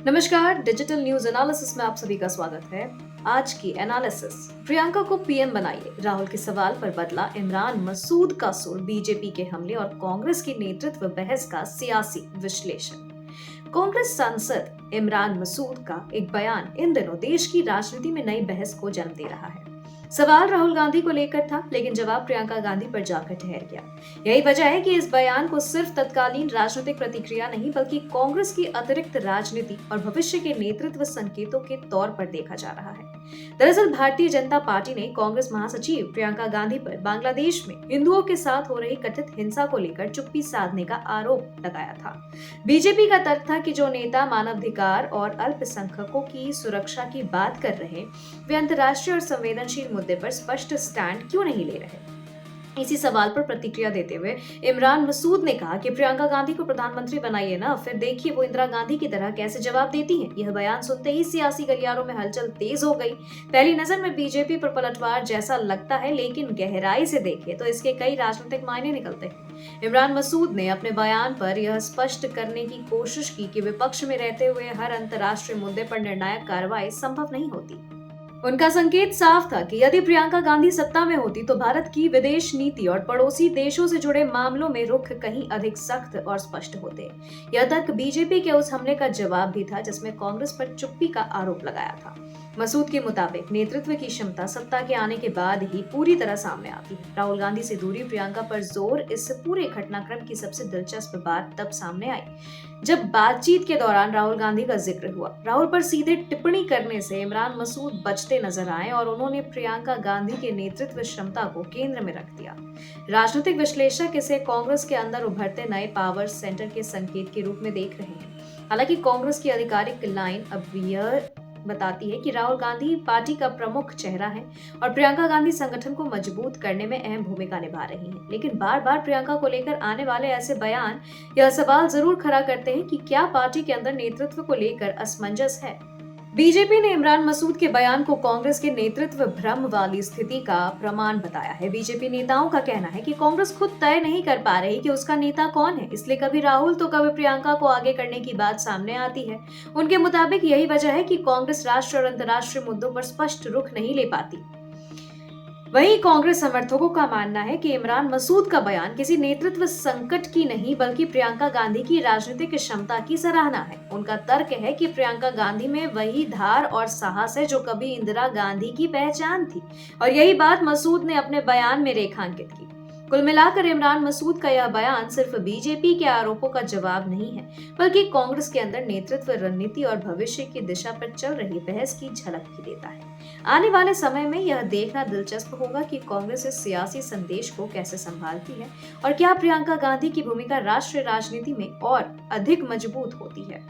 नमस्कार, digital news analysis में आप सभी का स्वागत है। आज की एनालिसिस, प्रियंका को पीएम बनाइए, राहुल के सवाल पर बदला इमरान मसूद का सुर, बीजेपी के हमले और कांग्रेस की नेतृत्व बहस का सियासी विश्लेषण। कांग्रेस सांसद इमरान मसूद का एक बयान इन दिनों देश की राजनीति में नई बहस को जन्म दे रहा है। सवाल राहुल गांधी को लेकर था, लेकिन जवाब प्रियंका गांधी पर जाकर ठहर गया। यही वजह है कि इस बयान को सिर्फ तत्कालीन राजनीतिक प्रतिक्रिया नहीं, बल्कि कांग्रेस की अतिरिक्त राजनीति और भविष्य के नेतृत्व संकेतों के तौर पर देखा जा रहा है। दरअसल भारतीय जनता पार्टी ने कांग्रेस महासचिव प्रियंका गांधी पर बांग्लादेश में हिंदुओं के साथ हो रही कथित हिंसा को लेकर चुप्पी साधने का आरोप लगाया था। बीजेपी का तर्क था कि जो नेता मानवाधिकार और अल्पसंख्यकों की सुरक्षा की बात कर रहे, वे अंतर्राष्ट्रीय और संवेदनशील मुद्दे पर स्पष्ट स्टैंड क्यों नहीं ले रहे। इसी सवाल पर प्रतिक्रिया देते हुए इमरान मसूद ने कहा कि प्रियंका गांधी को प्रधानमंत्री बनाइए ना, फिर देखिए वो इंदिरा गांधी की तरह कैसे जवाब देती हैं। यह बयान सुनते ही सियासी गलियारों में हलचल तेज हो गई। पहली नजर में बीजेपी पर पलटवार जैसा लगता है, लेकिन गहराई से देखिए तो इसके कई राजनीतिक मायने निकलते हैं। इमरान मसूद ने अपने बयान पर यह स्पष्ट करने की कोशिश की कि विपक्ष में रहते हुए हर अंतर्राष्ट्रीय मुद्दे पर निर्णायक कार्रवाई संभव नहीं होती। उनका संकेत साफ था कि यदि प्रियंका गांधी सत्ता में होती तो भारत की विदेश नीति और पड़ोसी देशों से जुड़े मामलों में रुख कहीं अधिक सख्त और स्पष्ट होते। यह तक बीजेपी के उस हमले का जवाब भी था जिसमें कांग्रेस पर चुप्पी का आरोप लगाया था। मसूद के मुताबिक नेतृत्व की क्षमता सत्ता के आने के बाद ही पूरी तरह सामने आती है। राहुल गांधी से दूरी, प्रियंका पर जोर, इस पूरे घटनाक्रम की सबसे दिलचस्प बात तब सामने आई जब बातचीत के दौरान राहुल गांधी का जिक्र हुआ। राहुल पर सीधे टिप्पणी करने से इमरान मसूद बचते नजर आए और उन्होंने प्रियंका गांधी के नेतृत्व क्षमता को केंद्र में रख दिया। राजनीतिक विश्लेषक इसे कांग्रेस के अंदर उभरते नए पावर सेंटर के संकेत के रूप में देख रहे हैं। हालांकि कांग्रेस की आधिकारिक लाइन अब यह बताती है कि राहुल गांधी पार्टी का प्रमुख चेहरा है और प्रियंका गांधी संगठन को मजबूत करने में अहम भूमिका निभा रही हैं। लेकिन बार बार प्रियंका को लेकर आने वाले ऐसे बयान यह सवाल जरूर खड़ा करते हैं कि क्या पार्टी के अंदर नेतृत्व को लेकर असमंजस है। बीजेपी ने इमरान मसूद के बयान को कांग्रेस के नेतृत्व भ्रम वाली स्थिति का प्रमाण बताया है। बीजेपी नेताओं का कहना है कि कांग्रेस खुद तय नहीं कर पा रही कि उसका नेता कौन है, इसलिए कभी राहुल तो कभी प्रियंका को आगे करने की बात सामने आती है। उनके मुताबिक यही वजह है कि कांग्रेस राष्ट्रीय और अंतर्राष्ट्रीय मुद्दों पर स्पष्ट रुख नहीं ले पाती। वहीं कांग्रेस समर्थकों का मानना है कि इमरान मसूद का बयान किसी नेतृत्व संकट की नहीं, बल्कि प्रियंका गांधी की राजनीतिक क्षमता की सराहना है। उनका तर्क है कि प्रियंका गांधी में वही धार और साहस है जो कभी इंदिरा गांधी की पहचान थी, और यही बात मसूद ने अपने बयान में रेखांकित की। कुल मिलाकर इमरान मसूद का यह बयान सिर्फ बीजेपी के आरोपों का जवाब नहीं है, बल्कि कांग्रेस के अंदर नेतृत्व, रणनीति और भविष्य की दिशा पर चल रही बहस की झलक भी देता है। आने वाले समय में यह देखना दिलचस्प होगा कि कांग्रेस इस सियासी संदेश को कैसे संभालती है और क्या प्रियंका गांधी की भूमिका राष्ट्रीय राजनीति में और अधिक मजबूत होती है।